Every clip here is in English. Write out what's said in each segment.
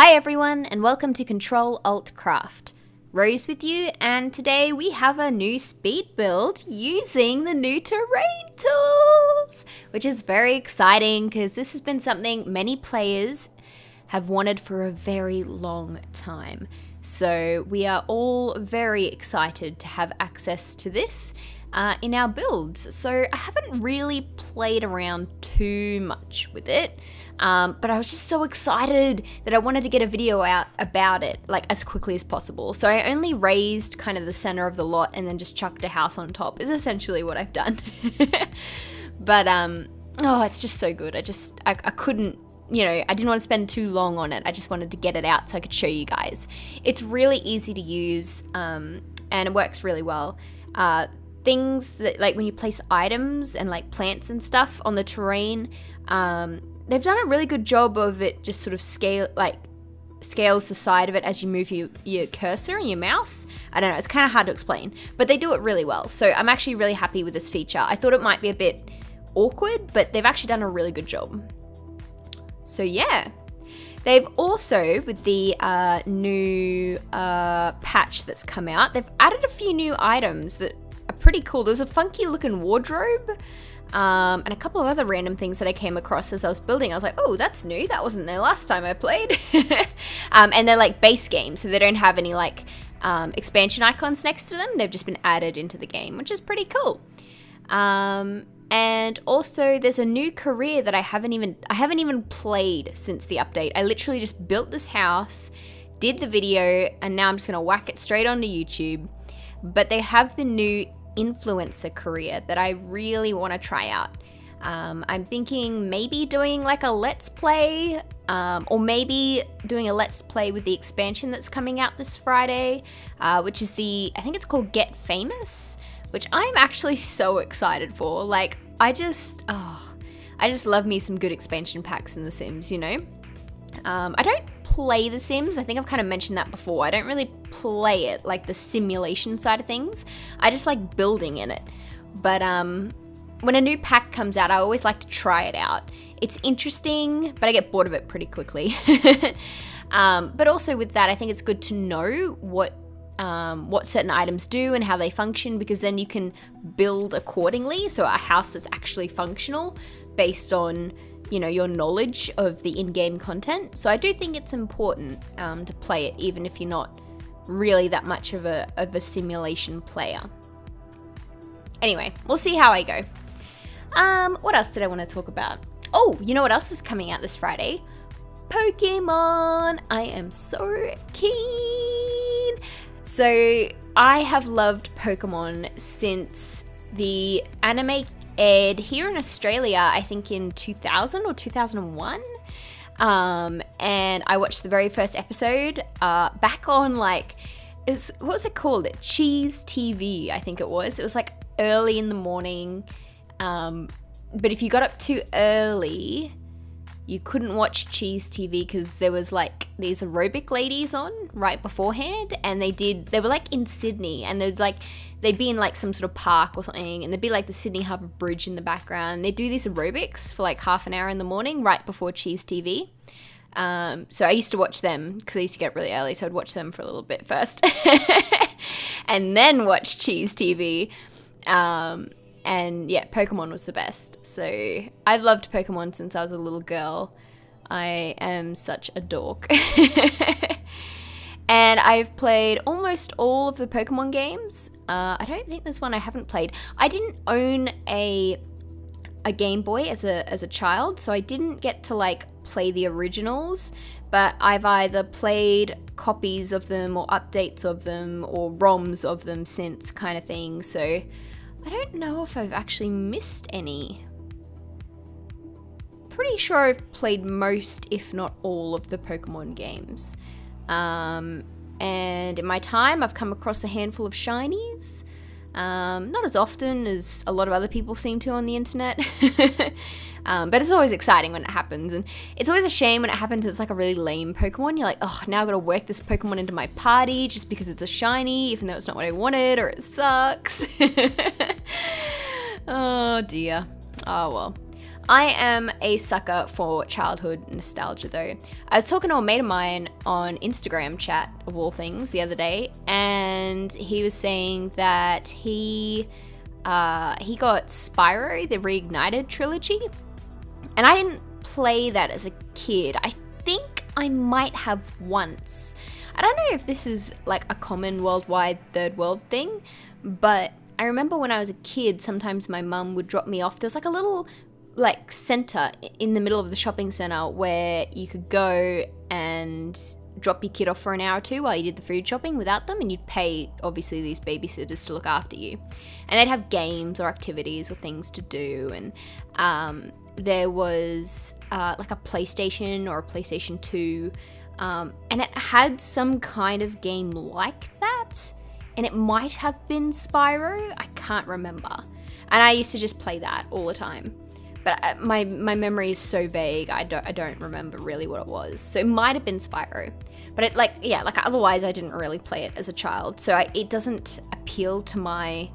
Hi everyone and welcome to Ctrl Alt Craft. Rose with you, and today we have a new speed build using the new terrain tools, which is very exciting because this has been something many players have wanted for a very long time. So we are all very excited to have access to this in our builds. So I haven't really played around too much with it. But I was just so excited that I wanted to get a video out about it like as quickly as possible. So I only raised kind of the center of the lot and then just chucked a house on top is essentially what I've done. But oh, it's just so good. I couldn't, I didn't want to spend too long on it. I just wanted to get it out so I could show you guys. It's really easy to use and it works really well. Things that like when you place items and like plants and stuff on the terrain, they've done a really good job of it just sort of scales the side of it as you move your cursor and your mouse. I don't know, it's kind of hard to explain, but they do it really well. So I'm actually really happy with this feature. I thought it might be a bit awkward, but they've actually done a really good job. So yeah. They've also, with the new patch that's come out, they've added a few new items that are pretty cool. There was a funky looking wardrobe. And a couple of other random things that I came across as I was building. I was like, oh, that's new. That wasn't there last time I played. And they're like base games, so they don't have any like expansion icons next to them. They've just been added into the game, which is pretty cool. And also there's a new career that I haven't even played since the update. I literally just built this house, did the video, and now I'm just gonna whack it straight onto YouTube. But they have the new influencer career that I really want to try out. I'm thinking maybe doing like a let's play, or maybe doing a let's play with the expansion that's coming out this Friday, which is I think it's called Get Famous, which I'm actually so excited for. Like I just love me some good expansion packs in The Sims, I don't play The Sims. I think I've kind of mentioned that before. I don't really play it, like the simulation side of things. I just like building in it. But when a new pack comes out, I always like to try it out. It's interesting, but I get bored of it pretty quickly. But also with that, I think it's good to know what certain items do and how they function, because then you can build accordingly. So a house that's actually functional based on your knowledge of the in-game content. So I do think it's important to play it, even if you're not really that much of a simulation player. Anyway, we'll see how I go. What else did I want to talk about? Oh, you know what else is coming out this Friday? Pokemon! I am so keen! So I have loved Pokemon since the anime aired here in Australia, I think in 2000 or 2001. And I watched the very first episode back on what was it called? Cheese TV, I think it was. It was like early in the morning. But if you got up too early, you couldn't watch Cheese TV because there was like these aerobic ladies on right beforehand, and they were like in Sydney, and they'd be in like some sort of park or something, and there'd be like the Sydney Harbour Bridge in the background. They do these aerobics for like half an hour in the morning right before Cheese TV. So I used to watch them because I used to get up really early, so I'd watch them for a little bit first and then watch Cheese TV. And yeah, Pokemon was the best. So I've loved Pokemon since I was a little girl. I am such a dork. And I've played almost all of the Pokemon games. I don't think there's one I haven't played. I didn't own a Game Boy as a child, so I didn't get to like play the originals, but I've either played copies of them or updates of them or ROMs of them since, kind of thing. So I don't know if I've actually missed any. Pretty sure I've played most, if not all, of the Pokemon games. And in my time, I've come across a handful of shinies. Not as often as a lot of other people seem to on the internet. But it's always exciting when it happens. And it's always a shame when it happens it's like a really lame Pokemon. You're like, oh, now I've got to work this Pokemon into my party just because it's a shiny, even though it's not what I wanted, or it sucks. Oh dear. Oh well. I am a sucker for childhood nostalgia though. I was talking to a mate of mine on Instagram chat, of all things, the other day, and he was saying that he got Spyro, the Reignited trilogy, and I didn't play that as a kid. I think I might have once. I don't know if this is like a common worldwide third world thing, but I remember when I was a kid, sometimes my mum would drop me off. There's like a little like center in the middle of the shopping center where you could go and drop your kid off for an hour or two while you did the food shopping without them, and you'd pay obviously these babysitters to look after you, and they'd have games or activities or things to do. And there was like a PlayStation or a PlayStation 2, and it had some kind of game like that, and it might have been Spyro. I can't remember, and I used to just play that all the time. But my memory is so vague, I don't remember really what it was. So it might have been Spyro. But it otherwise I didn't really play it as a child. So it doesn't appeal to my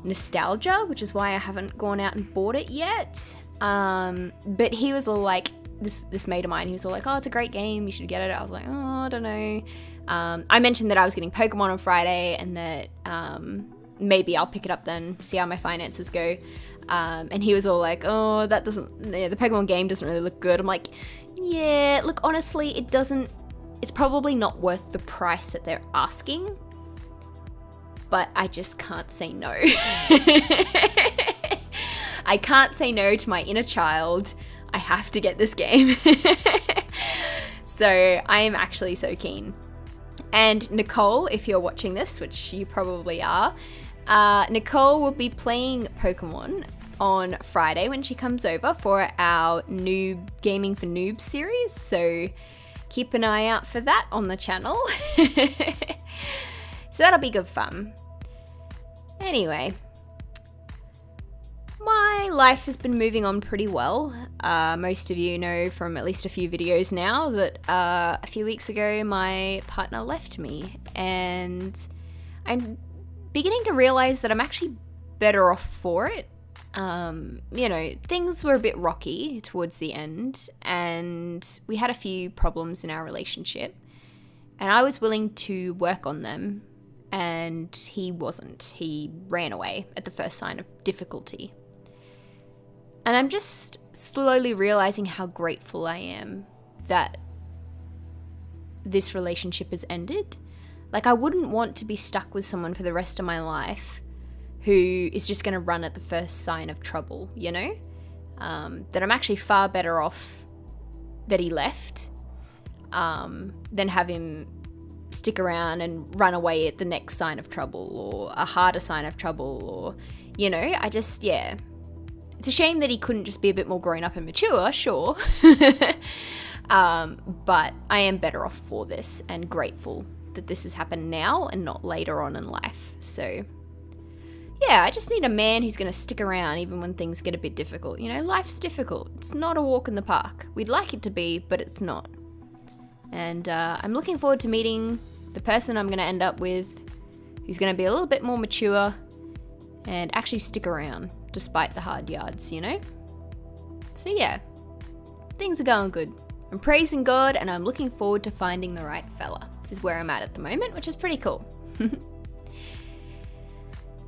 nostalgia, which is why I haven't gone out and bought it yet. But he was all like, this mate of mine, he was all like, oh, it's a great game, you should get it. I was like, oh, I don't know. I mentioned that I was getting Pokemon on Friday and that maybe I'll pick it up then, see how my finances go. And he was all like, oh, the Pokemon game doesn't really look good. I'm like, yeah, look, honestly, it's probably not worth the price that they're asking, but I just can't say no. I can't say no to my inner child. I have to get this game. So I am actually so keen. And Nicole, if you're watching this, which you probably are, Nicole will be playing Pokemon on Friday when she comes over for our Noob Gaming for Noobs series, so keep an eye out for that on the channel. So that'll be good fun. Anyway, my life has been moving on pretty well. Most of you know from at least a few videos now that a few weeks ago my partner left me, and I'm beginning to realize that I'm actually better off for it. Things were a bit rocky towards the end, and we had a few problems in our relationship, and I was willing to work on them, and he wasn't. He ran away at the first sign of difficulty. And I'm just slowly realizing how grateful I am that this relationship has ended. Like, I wouldn't want to be stuck with someone for the rest of my life who is just going to run at the first sign of trouble, you know? That I'm actually far better off that he left than have him stick around and run away at the next sign of trouble or a harder sign of trouble, or, it's a shame that he couldn't just be a bit more grown up and mature, sure. But I am better off for this and grateful that this has happened now and not later on in life. So yeah, I just need a man who's going to stick around even when things get a bit difficult. Life's difficult. It's not a walk in the park. We'd like it to be, but it's not. And I'm looking forward to meeting the person I'm going to end up with, who's going to be a little bit more mature and actually stick around despite the hard yards, So yeah, things are going good. I'm praising God, and I'm looking forward to finding the right fella, is where I'm at the moment, which is pretty cool.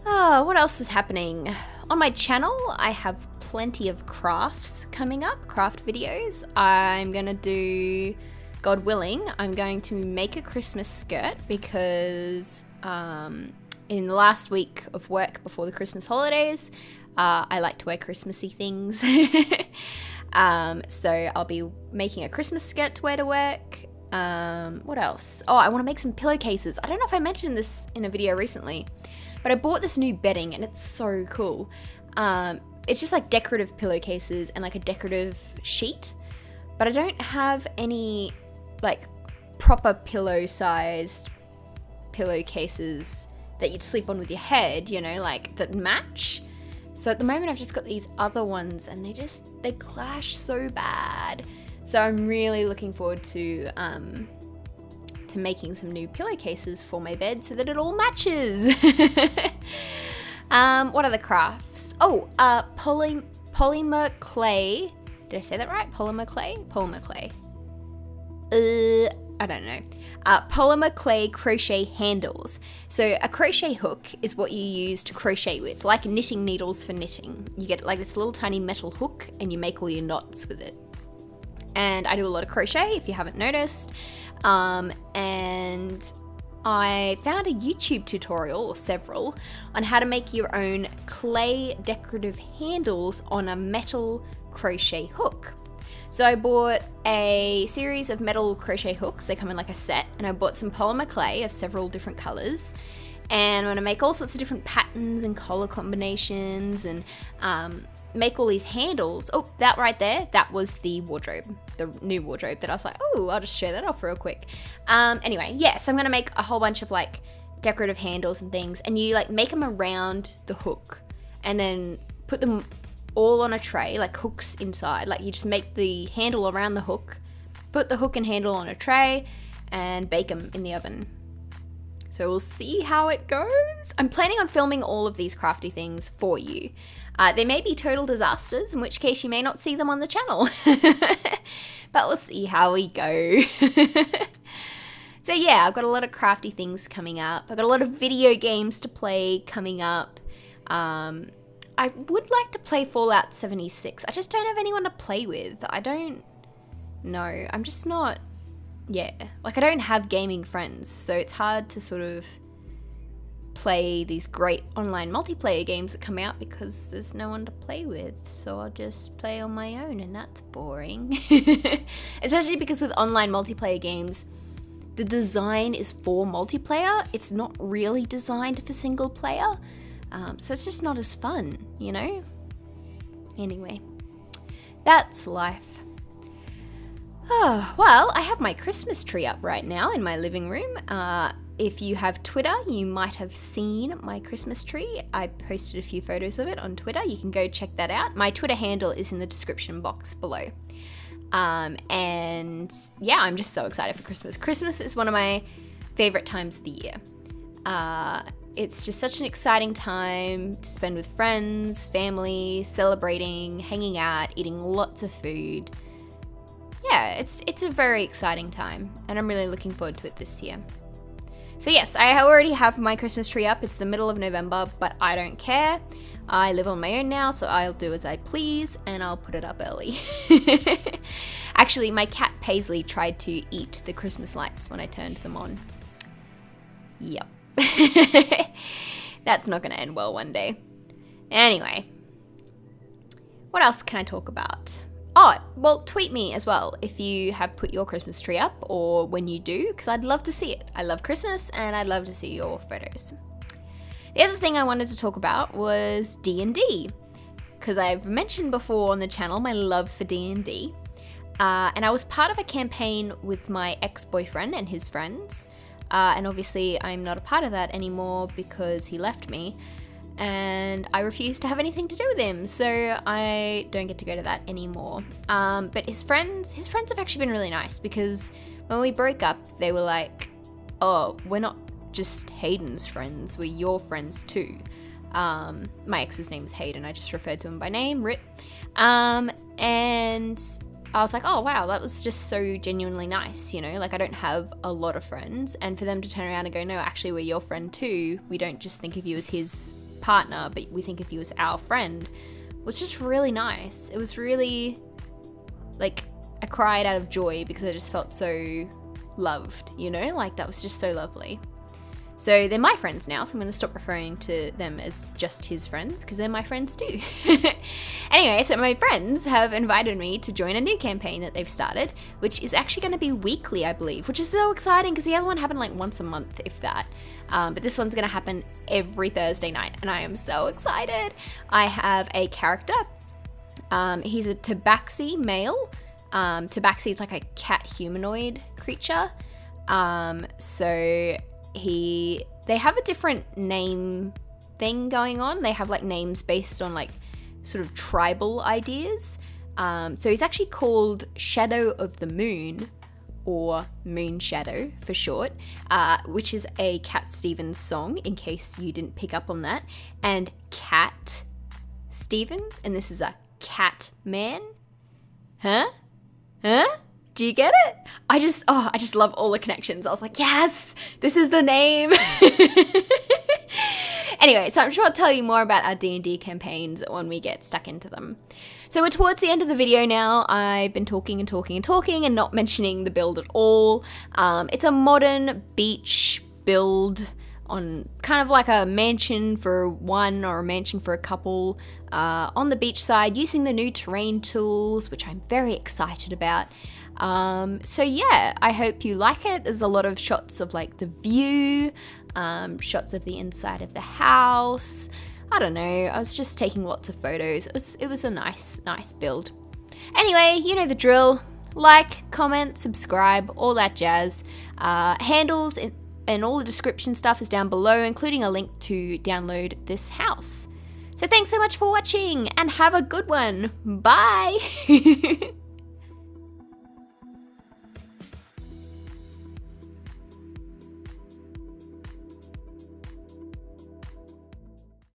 What else is happening? On my channel, I have plenty of crafts coming up, craft videos. I'm going to do, God willing, I'm going to make a Christmas skirt because in the last week of work before the Christmas holidays, I like to wear Christmassy things. So I'll be making a Christmas skirt to wear to work. What else? Oh, I want to make some pillowcases. I don't know if I mentioned this in a video recently, but I bought this new bedding and it's so cool. It's just like decorative pillowcases and like a decorative sheet, but I don't have any like proper pillow-sized pillowcases that you'd sleep on with your head, like that match. So at the moment I've just got these other ones and they clash so bad. So I'm really looking forward to making some new pillowcases for my bed so that it all matches. What other crafts? Oh, polymer clay. Did I say that right? Polymer clay? Polymer clay. I don't know. Polymer clay crochet handles. So a crochet hook is what you use to crochet with, like knitting needles for knitting. You get like this little tiny metal hook and you make all your knots with it. And I do a lot of crochet, if you haven't noticed. And I found a YouTube tutorial, or several, on how to make your own clay decorative handles on a metal crochet hook. So I bought a series of metal crochet hooks. They come in like a set, and I bought some polymer clay of several different colors. And I'm gonna make all sorts of different patterns and color combinations and make all these handles. Oh, that right there, that was the wardrobe, the new wardrobe that I was like, oh, I'll just show that off real quick. Anyway, yeah, so I'm gonna make a whole bunch of like decorative handles and things, and you like make them around the hook and then put them all on a tray, like hooks inside. Like you just make the handle around the hook, put the hook and handle on a tray, and bake them in the oven. So we'll see how it goes. I'm planning on filming all of these crafty things for you. They may be total disasters, in which case you may not see them on the channel. But we'll see how we go. So yeah, I've got a lot of crafty things coming up. I've got a lot of video games to play coming up. I would like to play Fallout 76. I just don't have anyone to play with. I don't know. I'm just not, yeah. Like I don't have gaming friends, so it's hard to sort of play these great online multiplayer games that come out because there's no one to play with. So I'll just play on my own, and that's boring. Especially because with online multiplayer games, the design is for multiplayer. It's not really designed for single player. So it's just not as fun, you know? Anyway, that's life. Oh, well, I have my Christmas tree up right now in my living room. If you have Twitter, you might have seen my Christmas tree. I posted a few photos of it on Twitter. You can go check that out. My Twitter handle is in the description box below. And yeah, I'm just so excited for Christmas. Christmas is one of my favorite times of the year. It's just such an exciting time to spend with friends, family, celebrating, hanging out, eating lots of food. Yeah, it's a very exciting time, and I'm really looking forward to it this year. So yes, I already have my Christmas tree up. It's the middle of November, but I don't care. I live on my own now, so I'll do as I please, and I'll put it up early. Actually, my cat Paisley tried to eat the Christmas lights when I turned them on. Yep. That's not going to end well one day. Anyway, what else can I talk about? Oh, well, tweet me as well if you have put your Christmas tree up or when you do, because I'd love to see it. I love Christmas and I'd love to see your photos. The other thing I wanted to talk about was D&D, because I've mentioned before on the channel my love for D&D, and I was part of a campaign with my ex-boyfriend and his friends. And obviously I'm not a part of that anymore because he left me and I refuse to have anything to do with him, so I don't get to go to that anymore. But his friends have actually been really nice, because when we broke up they were like, oh, we're not just Hayden's friends, we're your friends too. My ex's name's Hayden, I just referred to him by name, Rit. And I was like, oh wow, that was just so genuinely nice, you know, like I don't have a lot of friends, and for them to turn around and go, no, actually we're your friend too, we don't just think of you as his partner, but we think of you as our friend, was just really nice. It was really, like, I cried out of joy because I just felt so loved, you know, like that was just so lovely. So they're my friends now, so I'm going to stop referring to them as just his friends, because they're my friends too. Anyway, so my friends have invited me to join a new campaign that they've started, which is actually going to be weekly, I believe, which is so exciting because the other one happened like once a month, if that. But this one's going to happen every Thursday night, and I am so excited. I have a character. He's a tabaxi male. Tabaxi is like a cat humanoid creature. So they have a different name thing going on. They have like names based on like sort of tribal ideas. So he's actually called Shadow of the Moon, or Moon Shadow for short, which is a Cat Stevens song, in case you didn't pick up on that. And Cat Stevens, and this is a cat man. Huh? Do you get it? I just love all the connections. I was like, yes, this is the name. Anyway, so I'm sure I'll tell you more about our D&D campaigns when we get stuck into them. So we're towards the end of the video now. I've been talking and not mentioning the build at all. It's a modern beach build on kind of like a mansion for one or a mansion for a couple on the beach side using the new terrain tools, which I'm very excited about. So yeah, I hope you like it. There's a lot of shots of like the view, shots of the inside of the house. I don't know, I was just taking lots of photos. It was a nice build. Anyway, you know the drill. Like, comment, subscribe, all that jazz. Handles and all the description stuff is down below, including a link to download this house. So thanks so much for watching and have a good one. Bye!